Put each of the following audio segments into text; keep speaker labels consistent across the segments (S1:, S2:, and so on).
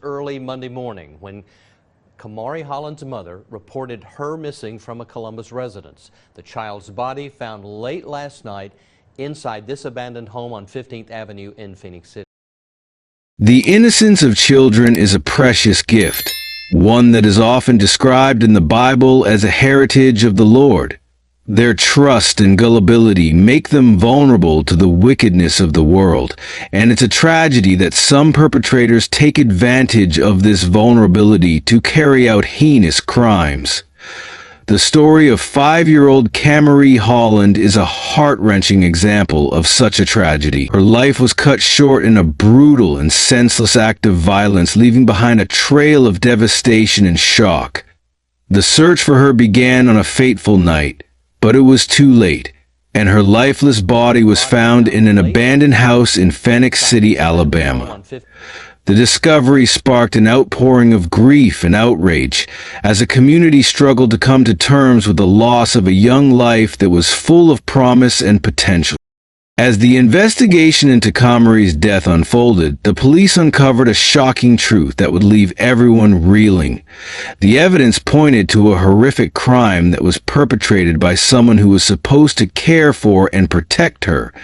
S1: early Monday morning when Kamarie Holland's mother reported her missing from a Columbus residence. The child's body found late last night inside this abandoned home on 15th Avenue in Phoenix City.
S2: The innocence of children is a precious gift, one that is often described in the Bible as a heritage of the Lord. Their trust and gullibility make them vulnerable to the wickedness of the world, and it's a tragedy that some perpetrators take advantage of this vulnerability to carry out heinous crimes. The story of 5-year-old Kamarie Holland is a heart-wrenching example of such a tragedy. Her life was cut short in a brutal and senseless act of violence, leaving behind a trail of devastation and shock. The search for her began on a fateful night, but it was too late, and her lifeless body was found in an abandoned house in Phoenix City, Alabama. The discovery sparked an outpouring of grief and outrage as a community struggled to come to terms with the loss of a young life that was full of promise and potential. As the investigation into Kamarie's death unfolded, the police uncovered a shocking truth that would leave everyone reeling. The evidence pointed to a horrific crime that was perpetrated by someone who was supposed to care for and protect her.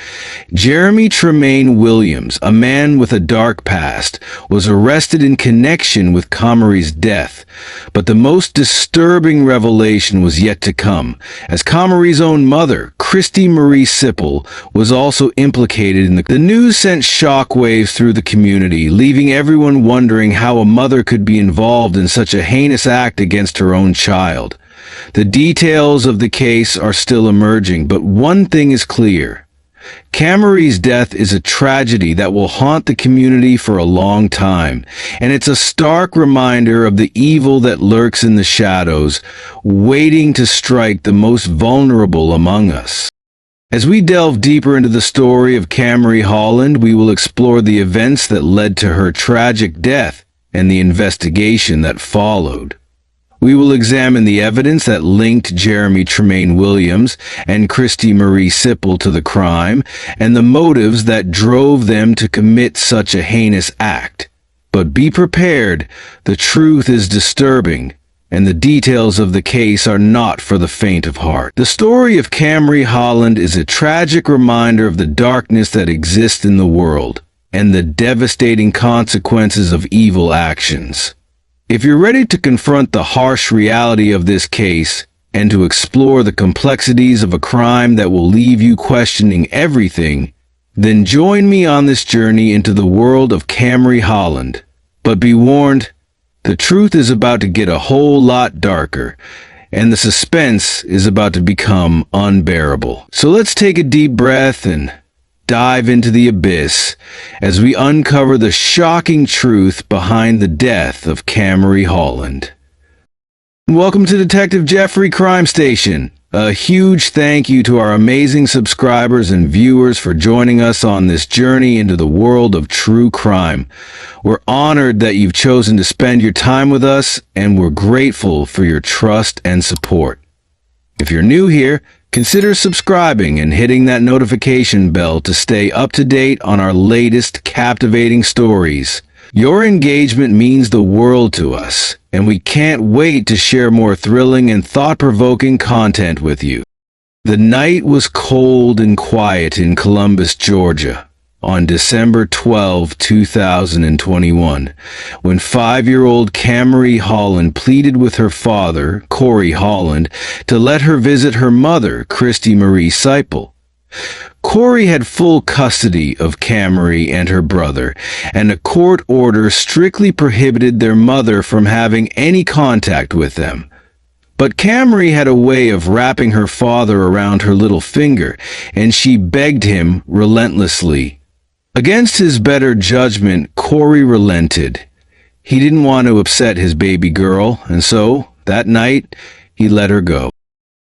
S2: Jeremy Tremaine Williams, a man with a dark past, was arrested in connection with Kamarie's death. But the most disturbing revelation was yet to come, as Kamarie's own mother, Christy Marie Sipple, was also implicated in the news sent shockwaves through the community, leaving everyone wondering how a mother could be involved in such a heinous act against her own child. The details of the case are still emerging, but one thing is clear. Kamarie's death is a tragedy that will haunt the community for a long time, and it's a stark reminder of the evil that lurks in the shadows, waiting to strike the most vulnerable among us. As we delve deeper into the story of Kamarie Holland, we will explore the events that led to her tragic death and the investigation that followed. We will examine the evidence that linked Jeremy Tremaine Williams and Christy Marie Sipple to the crime, and the motives that drove them to commit such a heinous act. But be prepared, the truth is disturbing, and the details of the case are not for the faint of heart. The story of Kamarie Holland is a tragic reminder of the darkness that exists in the world, and the devastating consequences of evil actions. If you're ready to confront the harsh reality of this case, and to explore the complexities of a crime that will leave you questioning everything, then join me on this journey into the world of Kamarie Holland. But be warned, the truth is about to get a whole lot darker, and the suspense is about to become unbearable. So let's take a deep breath and dive into the abyss as we uncover the shocking truth behind the death of Kamarie Holland. Welcome to Detective Jeffrey Crime Station. A huge thank you to our amazing subscribers and viewers for joining us on this journey into the world of true crime. We're honored that you've chosen to spend your time with us, and we're grateful for your trust and support. If you're new here, consider subscribing and hitting that notification bell to stay up to date on our latest captivating stories. Your engagement means the world to us, and we can't wait to share more thrilling and thought-provoking content with you. The night was cold and quiet in Columbus, Georgia, on December 12, 2021, when 5-year-old Kamarie Holland pleaded with her father, Corey Holland, to let her visit her mother, Christy Marie Sipple. Corey had full custody of Kamarie and her brother, and a court order strictly prohibited their mother from having any contact with them. But Kamarie had a way of wrapping her father around her little finger, and she begged him relentlessly. Against his better judgment, Corey relented. He didn't want to upset his baby girl, and so, that night, he let her go.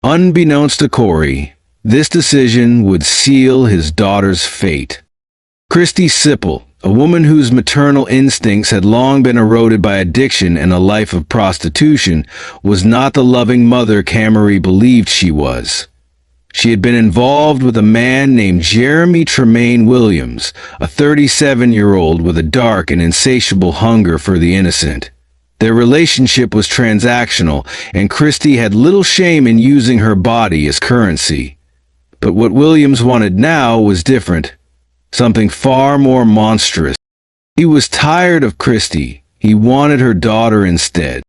S2: Unbeknownst to Corey, this decision would seal his daughter's fate. Christy Sipple, a woman whose maternal instincts had long been eroded by addiction and a life of prostitution, was not the loving mother Kamarie believed she was. She had been involved with a man named Jeremy Tremaine Williams, a 37-year-old with a dark and insatiable hunger for the innocent. Their relationship was transactional, and Christie had little shame in using her body as currency. But what Williams wanted now was different, something far more monstrous. He was tired of Christie. He wanted her daughter instead.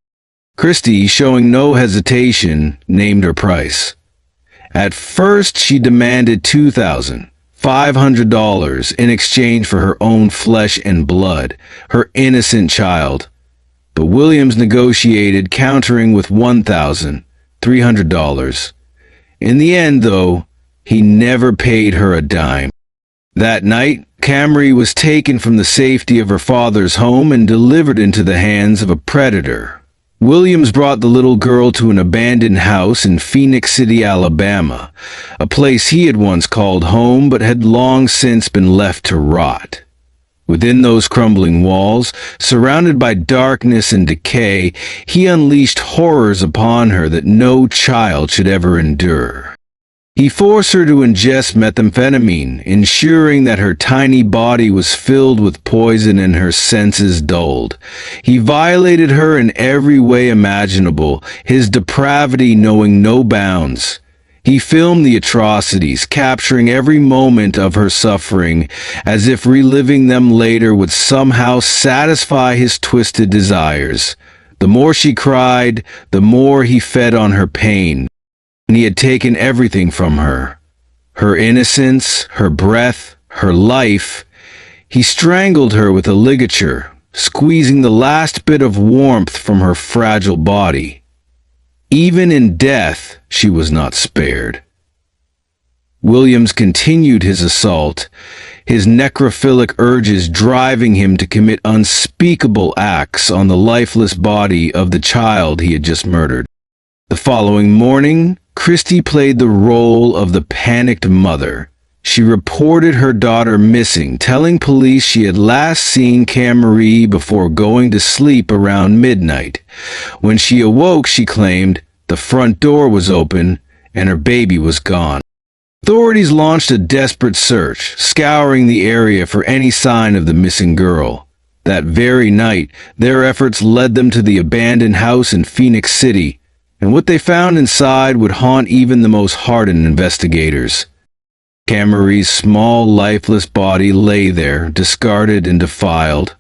S2: Christie, showing no hesitation, named her price. At first, she demanded $2,500 in exchange for her own flesh and blood, her innocent child. But Williams negotiated, countering with $1,300. In the end, though, he never paid her a dime. That night, Kamarie was taken from the safety of her father's home and delivered into the hands of a predator. Williams brought the little girl to an abandoned house in Phoenix City, Alabama, a place he had once called home but had long since been left to rot. Within those crumbling walls, surrounded by darkness and decay, he unleashed horrors upon her that no child should ever endure. He forced her to ingest methamphetamine, ensuring that her tiny body was filled with poison and her senses dulled. He violated her in every way imaginable, his depravity knowing no bounds. He filmed the atrocities, capturing every moment of her suffering, as if reliving them later would somehow satisfy his twisted desires. The more she cried, the more he fed on her pain. And he had taken everything from her. Her innocence, her breath, her life. He strangled her with a ligature, squeezing the last bit of warmth from her fragile body. Even in death, she was not spared. Williams continued his assault, his necrophilic urges driving him to commit unspeakable acts on the lifeless body of the child he had just murdered. The following morning, Christie played the role of the panicked mother. She reported her daughter missing, telling police she had last seen Kamarie before going to sleep around midnight. When she awoke, she claimed the front door was open and her baby was gone. Authorities launched a desperate search, scouring the area for any sign of the missing girl. That very night, their efforts led them to the abandoned house in Phoenix City, and what they found inside would haunt even the most hardened investigators. Kamarie's small, lifeless body lay there, discarded and defiled.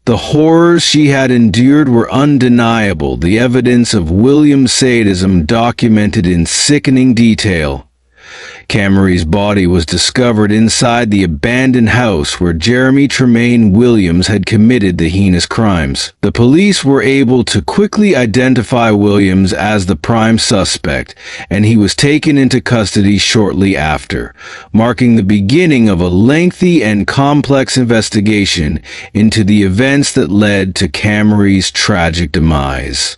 S2: The horrors she had endured were undeniable, the evidence of Williams' sadism documented in sickening detail. Kamarie's body was discovered inside the abandoned house where Jeremy Tremaine Williams had committed the heinous crimes. The police were able to quickly identify Williams as the prime suspect, and he was taken into custody shortly after, marking the beginning of a lengthy and complex investigation into the events that led to Kamarie's tragic demise.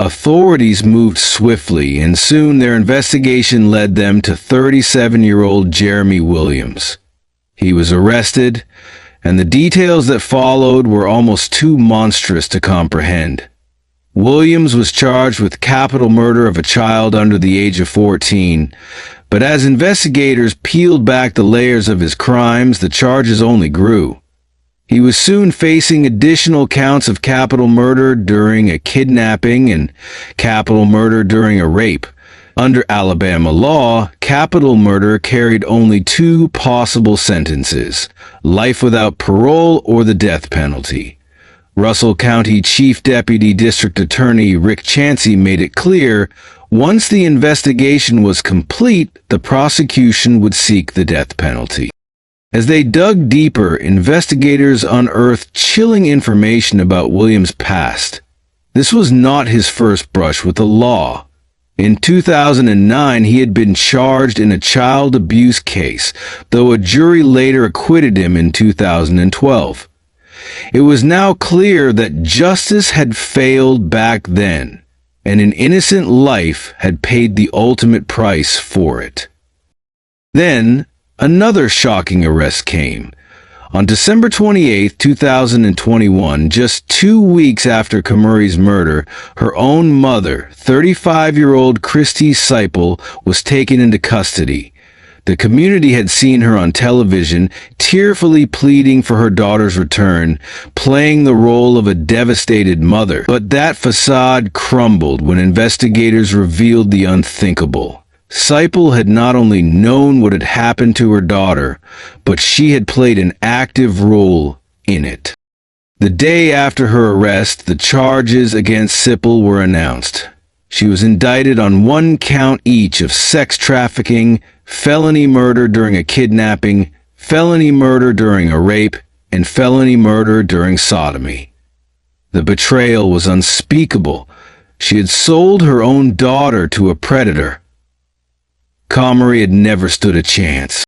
S2: Authorities moved swiftly, and soon their investigation led them to 37-year-old Jeremy Williams. He was arrested, and the details that followed were almost too monstrous to comprehend. Williams was charged with capital murder of a child under the age of 14, but as investigators peeled back the layers of his crimes, the charges only grew. He was soon facing additional counts of capital murder during a kidnapping and capital murder during a rape. Under Alabama law, capital murder carried only two possible sentences: life without parole or the death penalty. Russell County Chief Deputy District Attorney Rick Chancey made it clear, once the investigation was complete, the prosecution would seek the death penalty. As they dug deeper, investigators unearthed chilling information about Williams' past. This was not his first brush with the law. In 2009, he had been charged in a child abuse case, though a jury later acquitted him in 2012. It was now clear that justice had failed back then, and an innocent life had paid the ultimate price for it. Then, another shocking arrest came. On December 28, 2021, just 2 weeks after Kamarie's murder, her own mother, 35-year-old Christy Seipel, was taken into custody. The community had seen her on television, tearfully pleading for her daughter's return, playing the role of a devastated mother. But that facade crumbled when investigators revealed the unthinkable. Seipel had not only known what had happened to her daughter, but she had played an active role in it. The day after her arrest, the charges against Seipel were announced. She was indicted on 1 count each of sex trafficking, felony murder during a kidnapping, felony murder during a rape, and felony murder during sodomy. The betrayal was unspeakable. She had sold her own daughter to a predator. Kamarie had never stood a chance.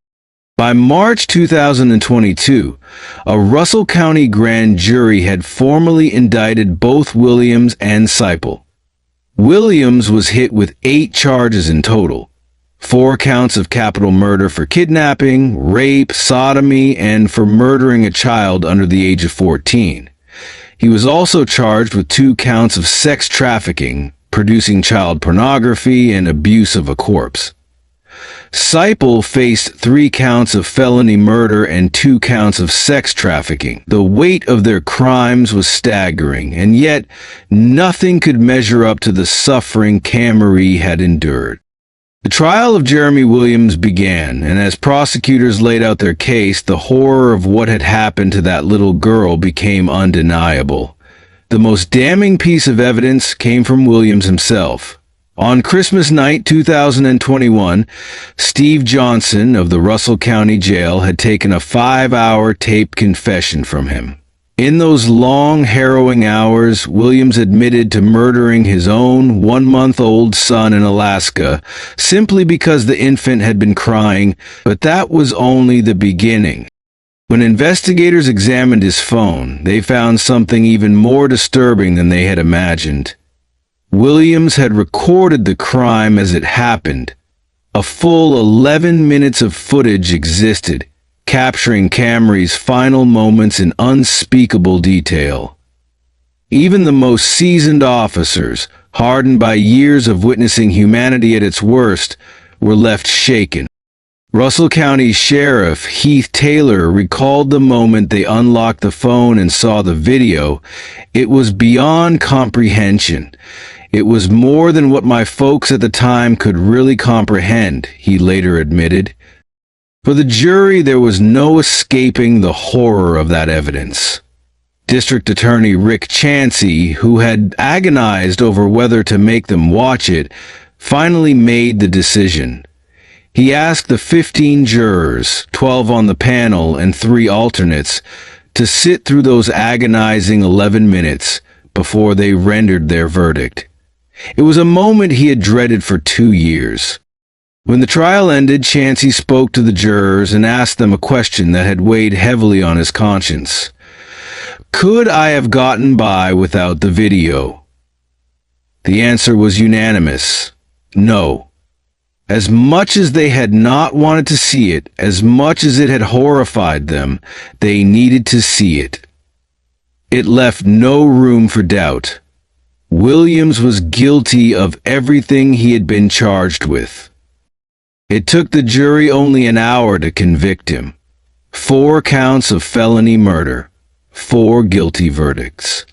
S2: By March 2022, a Russell County grand jury had formally indicted both Williams and Seipel. Williams was hit with 8 charges in total: 4 counts of capital murder for kidnapping, rape, sodomy, and for murdering a child under the age of 14. He was also charged with 2 counts of sex trafficking, producing child pornography, and abuse of a corpse. Seipel faced 3 counts of felony murder and 2 counts of sex trafficking. The weight of their crimes was staggering, and yet nothing could measure up to the suffering Kamarie had endured. The trial of Jeremy Williams began, and as prosecutors laid out their case, the horror of what had happened to that little girl became undeniable. The most damning piece of evidence came from Williams himself. On Christmas night 2021, Steve Johnson of the Russell County Jail had taken a 5-hour taped confession from him. In those long, harrowing hours, Williams admitted to murdering his own 1-month-old son in Alaska simply because the infant had been crying, but that was only the beginning. When investigators examined his phone, they found something even more disturbing than they had imagined. Williams had recorded the crime as it happened. A full 11 minutes of footage existed, capturing Kamarie's final moments in unspeakable detail. Even the most seasoned officers, hardened by years of witnessing humanity at its worst, were left shaken. Russell County Sheriff Heath Taylor recalled the moment they unlocked the phone and saw the video. It was beyond comprehension. It was more than what my folks at the time could really comprehend, he later admitted. For the jury, there was no escaping the horror of that evidence. District Attorney Rick Chansey, who had agonized over whether to make them watch it, finally made the decision. He asked the 15 jurors, 12 on the panel and 3 alternates, to sit through those agonizing 11 minutes before they rendered their verdict. It was a moment he had dreaded for 2 years. When the trial ended, Chansey spoke to the jurors and asked them a question that had weighed heavily on his conscience. Could I have gotten by without the video? The answer was unanimous. No. As much as they had not wanted to see it, as much as it had horrified them, they needed to see it. It left no room for doubt. Williams was guilty of everything he had been charged with. It took the jury only an hour to convict him. 4 counts of felony murder, 4 guilty verdicts.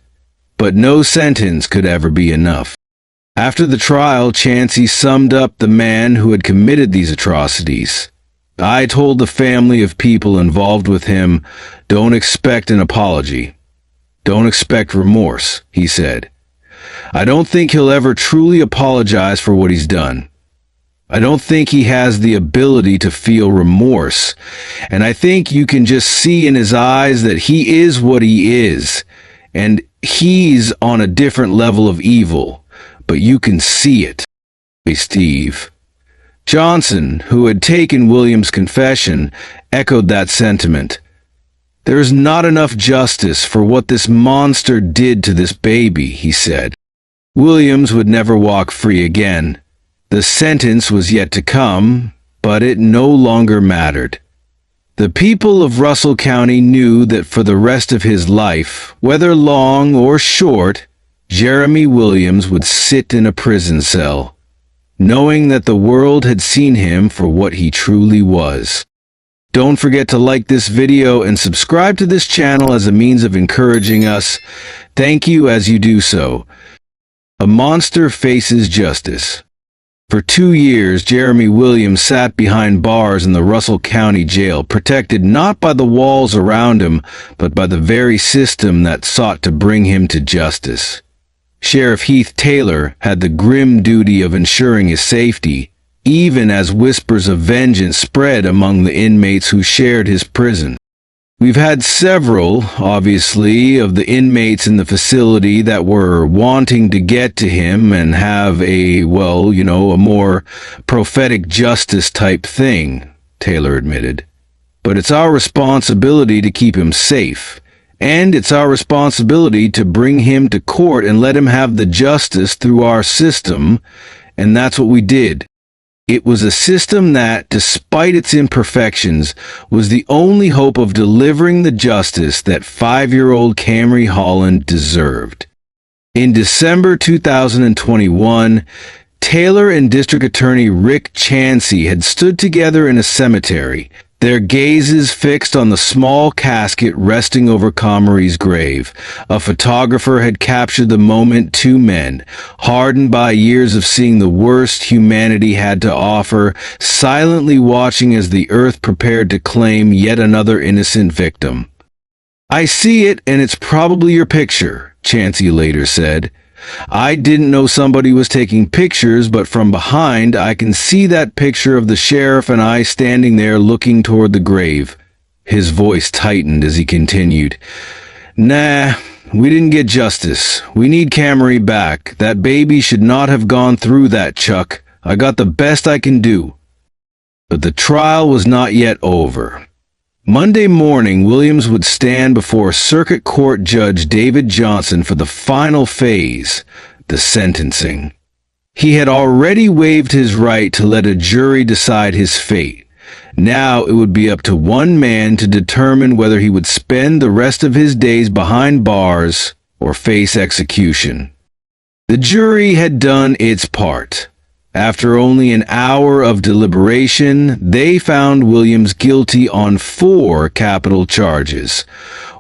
S2: But no sentence could ever be enough. After the trial, Chansey summed up the man who had committed these atrocities. I told the family of people involved with him, don't expect an apology. Don't expect remorse, he said. I don't think he'll ever truly apologize for what he's done. I don't think he has the ability to feel remorse, and I think you can just see in his eyes that he is what he is, and he's on a different level of evil, but you can see it. Steve Johnson, who had taken Williams' confession, echoed that sentiment. There is not enough justice for what this monster did to this baby, he said. Williams would never walk free again. The sentence was yet to come, but it no longer mattered. The people of Russell County knew that for the rest of his life, whether long or short, Jeremy Williams would sit in a prison cell, knowing that the world had seen him for what he truly was. Don't forget to like this video and subscribe to this channel as a means of encouraging us. Thank you as you do so. A monster faces justice. For 2 years, Jeremy Williams sat behind bars in the Russell County Jail, protected not by the walls around him, but by the very system that sought to bring him to justice. Sheriff Heath Taylor had the grim duty of ensuring his safety, even as whispers of vengeance spread among the inmates who shared his prison. We've had several, obviously, of the inmates in the facility that were wanting to get to him and have a more prophetic justice type thing, Taylor admitted. But it's our responsibility to keep him safe, and it's our responsibility to bring him to court and let him have the justice through our system, and that's what we did. It was a system that, despite its imperfections, was the only hope of delivering the justice that 5-year-old Kamarie Holland deserved. In December 2021, Taylor and District Attorney Rick Chansey had stood together in a cemetery, their gazes fixed on the small casket resting over Kamarie's grave. A photographer had captured the moment two men, hardened by years of seeing the worst humanity had to offer, silently watching as the earth prepared to claim yet another innocent victim. "I see it, and it's probably your picture," Chansey later said. "I didn't know somebody was taking pictures, but from behind I can see that picture of the sheriff and I standing there looking toward the grave." His voice tightened as he continued. "Nah, we didn't get justice. We need Kamarie back. That baby should not have gone through that, Chuck. I got the best I can do." But the trial was not yet over. Monday morning, Williams would stand before Circuit Court Judge David Johnson for the final phase, the sentencing. He had already waived his right to let a jury decide his fate. Now it would be up to one man to determine whether he would spend the rest of his days behind bars or face execution. The jury had done its part. After only an hour of deliberation, they found Williams guilty on 4 capital charges.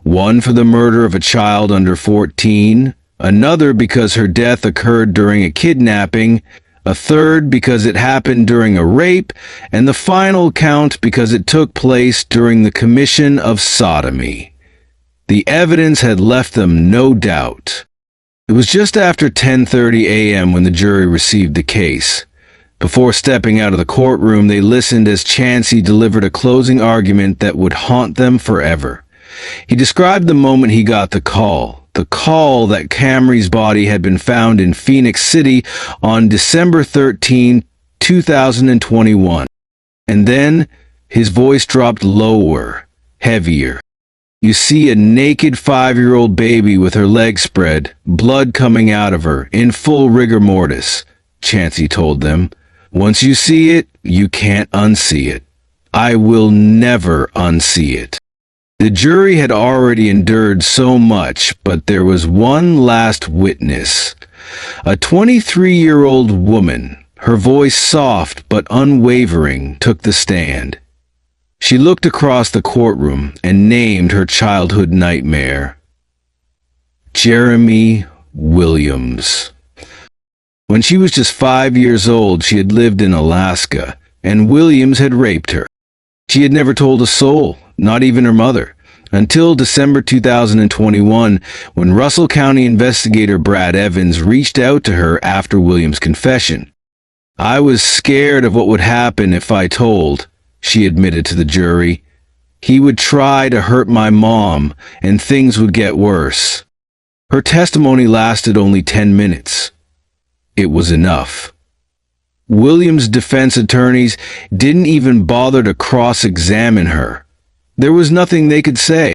S2: One for the murder of a child under 14, another because her death occurred during a kidnapping, a third because it happened during a rape, and the final count because it took place during the commission of sodomy. The evidence had left them no doubt. It was just after 10:30 a.m. when the jury received the case. Before stepping out of the courtroom, they listened as Chansey delivered a closing argument that would haunt them forever. He described the moment he got the call that Kamarie's body had been found in Phoenix City on December 13, 2021. And then his voice dropped lower, heavier. "You see a naked 5-year-old baby with her legs spread, blood coming out of her, in full rigor mortis," Chansey told them. "Once you see it, you can't unsee it. I will never unsee it." The jury had already endured so much, but there was one last witness. A 23-year-old woman, her voice soft but unwavering, took the stand. She looked across the courtroom and named her childhood nightmare. Jeremy Williams. When she was just 5 years old, she had lived in Alaska, and Williams had raped her. She had never told a soul, not even her mother, until December 2021, when Russell County investigator Brad Evans reached out to her after Williams' confession. "I was scared of what would happen if I told," she admitted to the jury. "He would try to hurt my mom, and things would get worse." Her testimony lasted only 10 minutes. It was enough. Williams' defense attorneys didn't even bother to cross-examine her. There was nothing they could say.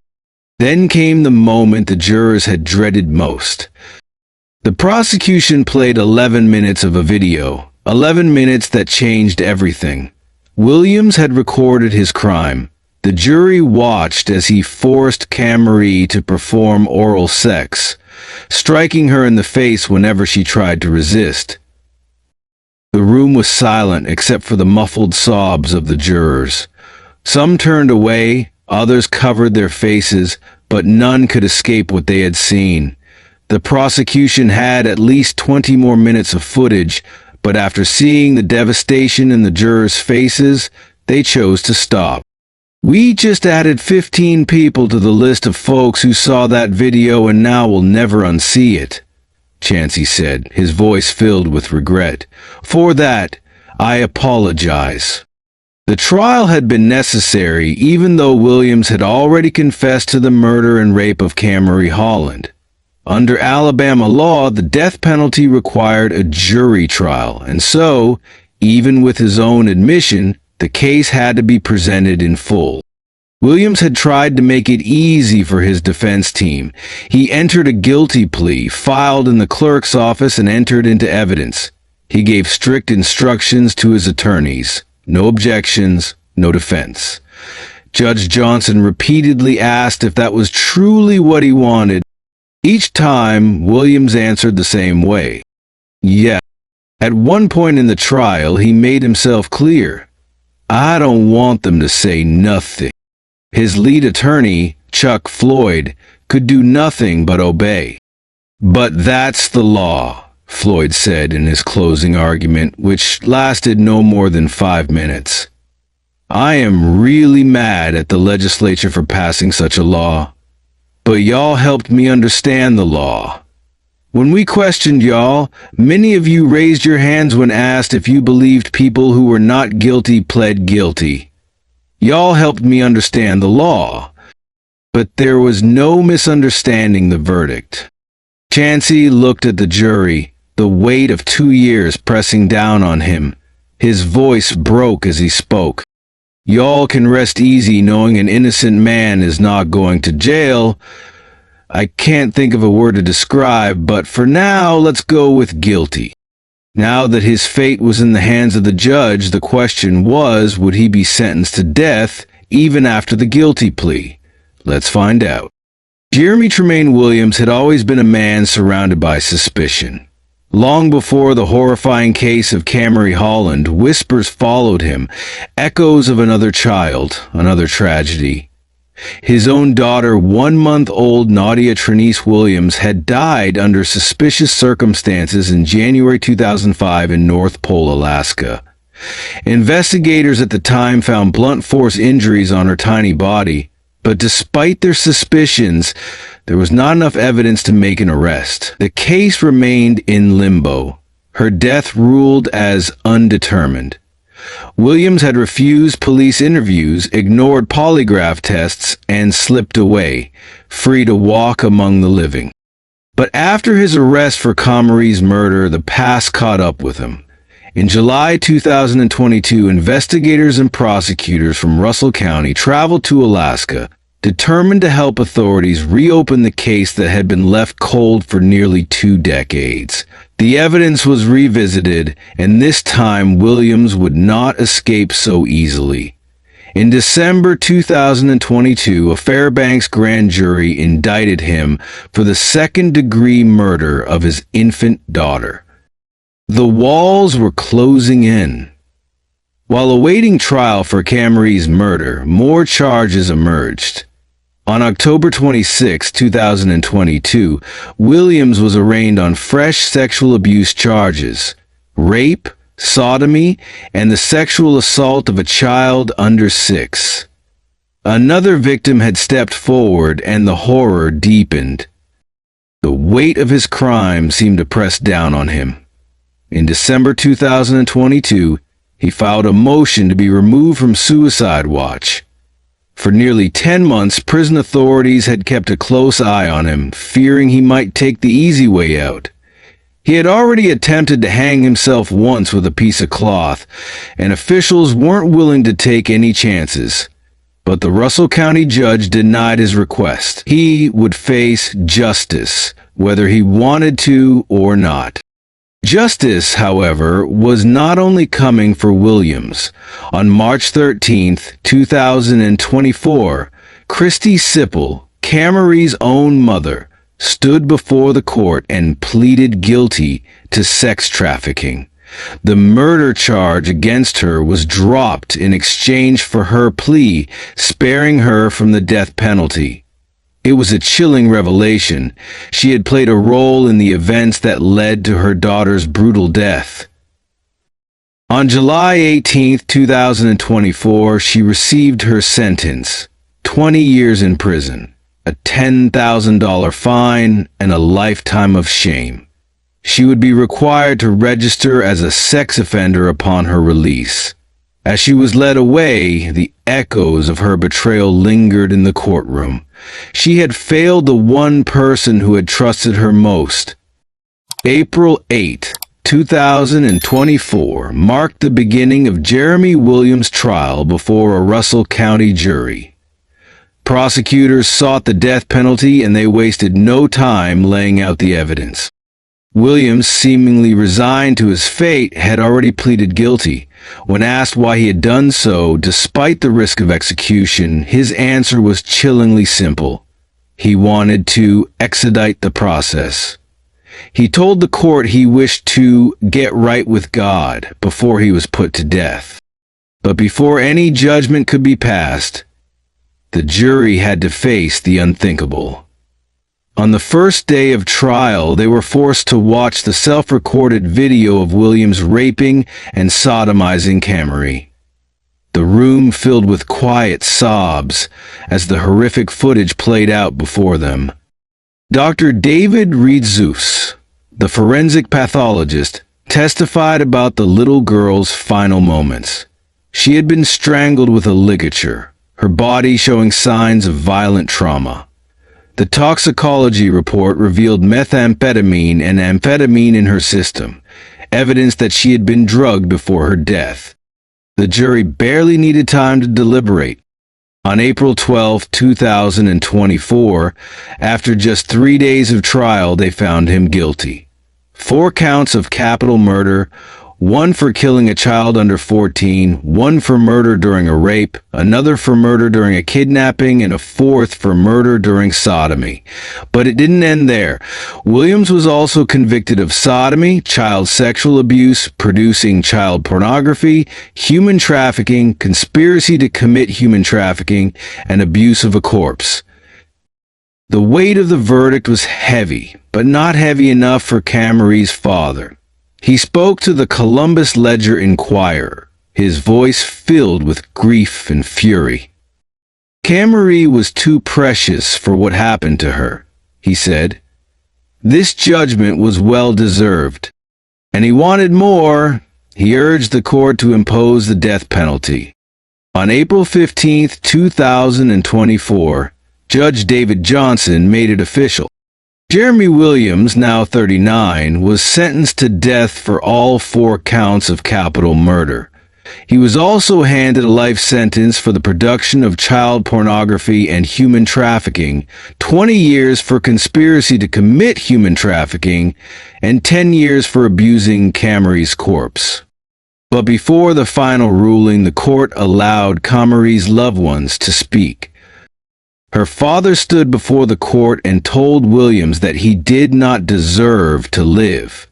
S2: Then came the moment the jurors had dreaded most. The prosecution played 11 minutes of a video, 11 minutes that changed everything. Williams had recorded his crime. The jury watched as he forced Kamarie to perform oral sex, striking her in the face whenever she tried to resist. The room was silent except for the muffled sobs of the jurors. Some turned away, others covered their faces, but none could escape what they had seen. The prosecution had at least 20 more minutes of footage, but after seeing the devastation in the jurors' faces, they chose to stop. "We just added 15 people to the list of folks who saw that video and now will never unsee it," Chancey said, his voice filled with regret. "For that, I apologize." The trial had been necessary even though Williams had already confessed to the murder and rape of Kamarie Holland. Under Alabama law, the death penalty required a jury trial, and so, even with his own admission, the case had to be presented in full. Williams had tried to make it easy for his defense team. He entered a guilty plea, filed in the clerk's office, and entered into evidence. He gave strict instructions to his attorneys. No objections, no defense. Judge Johnson repeatedly asked if that was truly what he wanted. Each time, Williams answered the same way. Yeah. At one point in the trial, he made himself clear. "I don't want them to say nothing." His lead attorney, Chuck Floyd, could do nothing but obey. "But that's the law," Floyd said in his closing argument, which lasted no more than 5 minutes. "I am really mad at the legislature for passing such a law. But y'all helped me understand the law. When we questioned y'all, many of you raised your hands when asked if you believed people who were not guilty pled guilty. Y'all helped me understand the law. But there was no misunderstanding the verdict." Chancey looked at the jury, the weight of 2 years pressing down on him. His voice broke as he spoke. "Y'all can rest easy knowing an innocent man is not going to jail. I can't think of a word to describe, but for now, let's go with guilty." Now that his fate was in the hands of the judge, the question was, would he be sentenced to death even after the guilty plea? Let's find out. Jeremy Tremaine Williams had always been a man surrounded by suspicion. Long before the horrifying case of Kamarie Holland, whispers followed him, echoes of another child, another tragedy. His own daughter, 1-month-old Nadia Trenice Williams, had died under suspicious circumstances in January 2005 in North Pole, Alaska. Investigators at the time found blunt force injuries on her tiny body, but despite their suspicions, there was not enough evidence to make an arrest. The case remained in limbo, her death ruled as undetermined. Williams had refused police interviews, ignored polygraph tests, and slipped away, free to walk among the living. But after his arrest for Kamarie's murder, the past caught up with him. In July 2022, investigators and prosecutors from Russell County traveled to Alaska, determined to help authorities reopen the case that had been left cold for nearly 2 decades. The evidence was revisited, and this time Williams would not escape so easily. In December 2022, a Fairbanks grand jury indicted him for the second-degree murder of his infant daughter. The walls were closing in. While awaiting trial for Kamarie's murder, more charges emerged. On October 26, 2022, Williams was arraigned on fresh sexual abuse charges, rape, sodomy, and the sexual assault of a child under 6. Another victim had stepped forward, and the horror deepened. The weight of his crime seemed to press down on him. In December 2022, he filed a motion to be removed from suicide watch. For nearly 10 months, prison authorities had kept a close eye on him, fearing he might take the easy way out. He had already attempted to hang himself once with a piece of cloth, and officials weren't willing to take any chances. But the Russell County judge denied his request. He would face justice, whether he wanted to or not. Justice, however, was not only coming for Williams. On March 13, 2024, Christy Sipple, Kamarie's own mother, stood before the court and pleaded guilty to sex trafficking. The murder charge against her was dropped in exchange for her plea, sparing her from the death penalty. It was a chilling revelation. She had played a role in the events that led to her daughter's brutal death. On July 18, 2024, she received her sentence, 20 years in prison, a $10,000 fine, and a lifetime of shame. She would be required to register as a sex offender upon her release. As she was led away, the echoes of her betrayal lingered in the courtroom. She had failed the one person who had trusted her most. April 8, 2024 marked the beginning of Jeremy Williams' trial before a Russell County jury. Prosecutors sought the death penalty and they wasted no time laying out the evidence. Williams, seemingly resigned to his fate, had already pleaded guilty. When asked why he had done so, despite the risk of execution, his answer was chillingly simple. He wanted to expedite the process. He told the court he wished to get right with God before he was put to death. But before any judgment could be passed, the jury had to face the unthinkable. On the first day of trial, they were forced to watch the self-recorded video of Williams raping and sodomizing Kamarie. The room filled with quiet sobs as the horrific footage played out before them. Dr. David Reed-Zeus, the forensic pathologist, testified about the little girl's final moments. She had been strangled with a ligature, her body showing signs of violent trauma. The toxicology report revealed methamphetamine and amphetamine in her system, evidence that she had been drugged before her death. The jury barely needed time to deliberate. On April 12, 2024, after just 3 days of trial, they found him guilty. 4 counts of capital murder, 1 for killing a child under 14, 1 for murder during a rape, another for murder during a kidnapping, and a 4th for murder during sodomy. But it didn't end there. Williams was also convicted of sodomy, child sexual abuse, producing child pornography, human trafficking, conspiracy to commit human trafficking, and abuse of a corpse. The weight of the verdict was heavy, but not heavy enough for Kamarie's father. He spoke to the Columbus Ledger-Inquirer, his voice filled with grief and fury. Kamarie was too precious for what happened to her, he said. This judgment was well-deserved. And he wanted more. He urged the court to impose the death penalty. On April 15, 2024, Judge David Johnson made it official. Jeremy Williams, now 39, was sentenced to death for all 4 counts of capital murder. He was also handed a life sentence for the production of child pornography and human trafficking, 20 years for conspiracy to commit human trafficking, and 10 years for abusing Kamarie's corpse. But before the final ruling, the court allowed Kamarie's loved ones to speak. Her father stood before the court and told Williams that he did not deserve to live.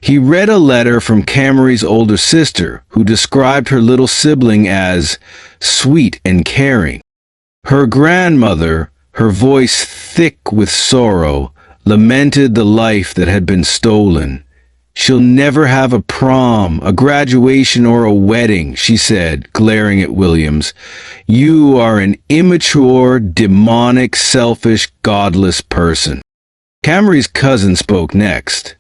S2: He read a letter from Kamarie's older sister, who described her little sibling as sweet and caring. Her grandmother, her voice thick with sorrow, lamented the life that had been stolen. She'll never have a prom, a graduation, or a wedding, she said, glaring at Williams. You are an immature, demonic, selfish, godless person. Kamarie's cousin spoke next.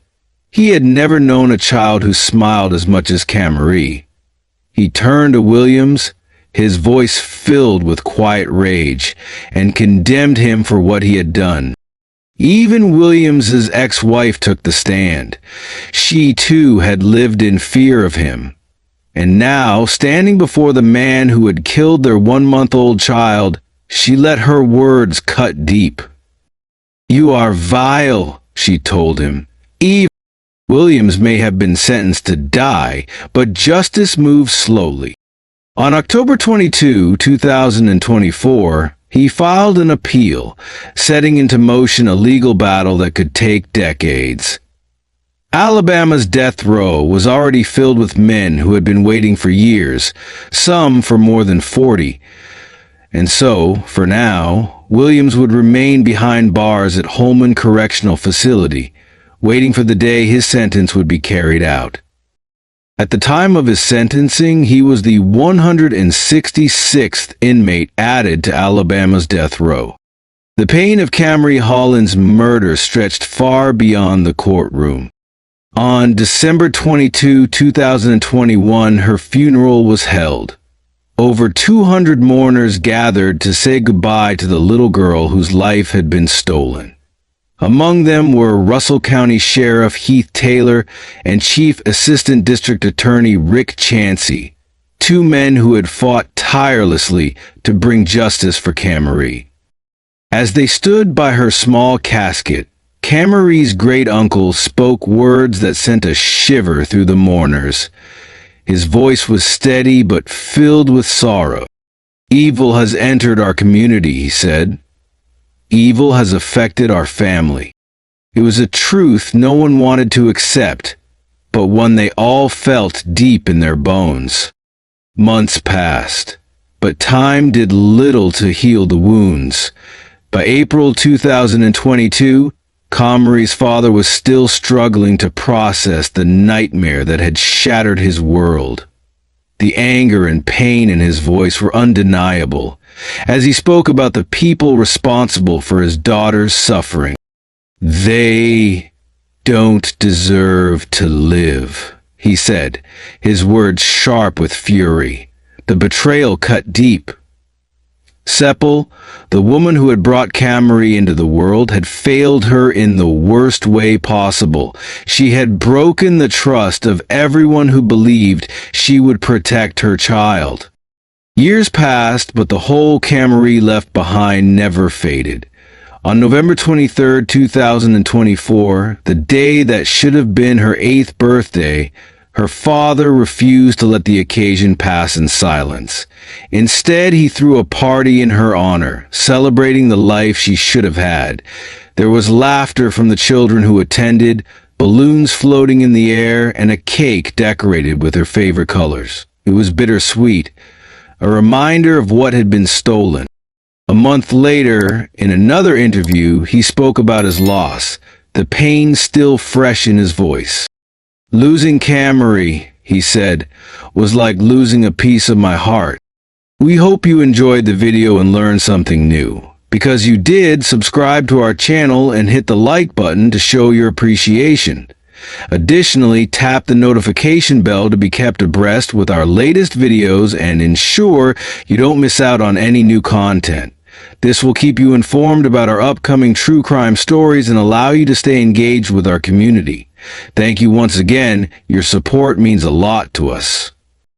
S2: He had never known a child who smiled as much as Kamarie. He turned to Williams, his voice filled with quiet rage, and condemned him for what he had done. Even Williams's ex-wife took the stand. She, too, had lived in fear of him. And now, standing before the man who had killed their 1-month-old child, she let her words cut deep. You are vile, she told him. Evil. Williams may have been sentenced to die, but justice moves slowly. On October 22, 2024, he filed an appeal, setting into motion a legal battle that could take decades. Alabama's death row was already filled with men who had been waiting for years, some for more than 40. And so, for now, Williams would remain behind bars at Holland Correctional Facility, waiting for the day his sentence would be carried out. At the time of his sentencing, he was the 166th inmate added to Alabama's death row. The pain of Kamarie Holland's murder stretched far beyond the courtroom. On December 22, 2021, her funeral was held. Over 200 mourners gathered to say goodbye to the little girl whose life had been stolen. Among them were Russell County Sheriff Heath Taylor and Chief Assistant District Attorney Rick Chansey, two men who had fought tirelessly to bring justice for Kamarie. As they stood by her small casket, Kamarie's great-uncle spoke words that sent a shiver through the mourners. His voice was steady but filled with sorrow. "Evil has entered our community," he said. "Evil has affected our family." It was a truth no one wanted to accept, but one they all felt deep in their bones. Months passed, but time did little to heal the wounds. By April 2022, Kamarie's father was still struggling to process the nightmare that had shattered his world. The anger and pain in his voice were undeniable, as he spoke about the people responsible for his daughter's suffering. "They don't deserve to live," he said, his words sharp with fury. The betrayal cut deep. Seppel, the woman who had brought Kamarie into the world, had failed her in the worst way possible. She had broken the trust of everyone who believed she would protect her child. Years passed, but the hole Kamarie left behind never faded. On November 23, 2024, the day that should have been her 8th birthday, her father refused to let the occasion pass in silence. Instead, he threw a party in her honor, celebrating the life she should have had. There was laughter from the children who attended, balloons floating in the air, and a cake decorated with her favorite colors. It was bittersweet, a reminder of what had been stolen. A month later, in another interview, he spoke about his loss, the pain still fresh in his voice. "Losing Kamarie," he said, "was like losing a piece of my heart." We hope you enjoyed the video and learned something new. Because you did, subscribe to our channel and hit the like button to show your appreciation. Additionally, tap the notification bell to be kept abreast with our latest videos and ensure you don't miss out on any new content. This will keep you informed about our upcoming true crime stories and allow you to stay engaged with our community. Thank you once again. Your support means a lot to us.